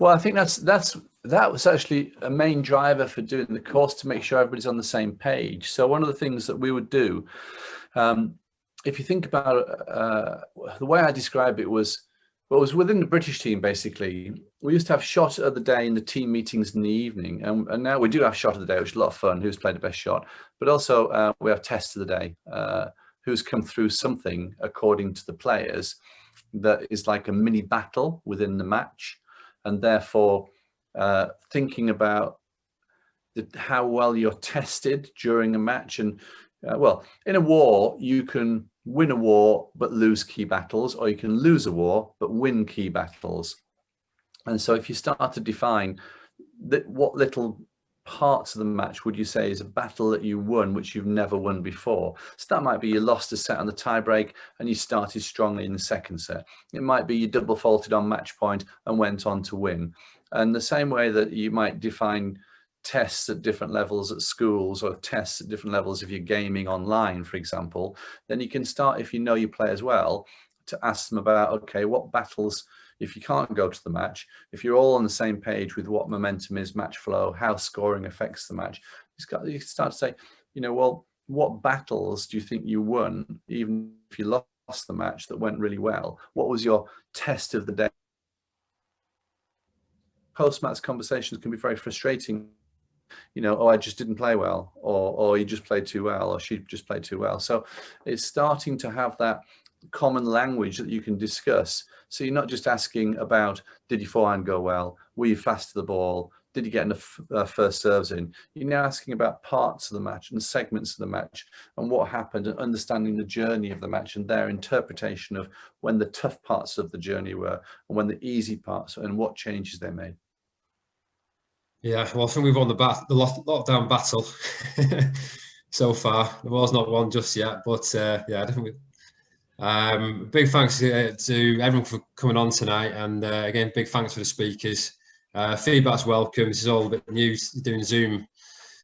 Well, I think that was actually a main driver for doing the course, to make sure everybody's on the same page. So one of the things that we would do, if you think about the way I describe it was, well, it was within the British team, basically. We used to have shot of the day in the team meetings in the evening. And now we do have shot of the day, which is a lot of fun, who's played the best shot. But also we have test of the day, who's come through something according to the players that is like a mini battle within the match. And therefore, thinking about how well you're tested during a match. And well, in a war, you can win a war but lose key battles, or you can lose a war but win key battles. And so if you start to define what little parts of the match would you say is a battle that you won which you've never won before. So that might be you lost a set on the tie break and you started strongly in the second set. It might be you double faulted on match point and went on to win. And the same way that you might define tests at different levels at schools, or tests at different levels if you're gaming online, for example, then you can start, if you know your players well, to ask them about, okay, what battles, if you can't go to the match, if you're all on the same page with what momentum is, match flow, how scoring affects the match, you start to say, well, what battles do you think you won, even if you lost the match that went really well? What was your test of the day? Post-match conversations can be very frustrating. Oh, I just didn't play well, or you just played too well, or she just played too well. So it's starting to have that common language that you can discuss. So you're not just asking about, did your forehand go well? Were you fast to the ball? Did you get enough first serves in? You're now asking about parts of the match and segments of the match and what happened, and understanding the journey of the match and their interpretation of when the tough parts of the journey were and when the easy parts, and what changes they made. Yeah, well, I think we've won the lockdown battle so far. The war's not won just yet, but yeah, definitely. Big thanks to everyone for coming on tonight, and again, big thanks for the speakers. Feedback's welcome. This is all a bit new, doing Zoom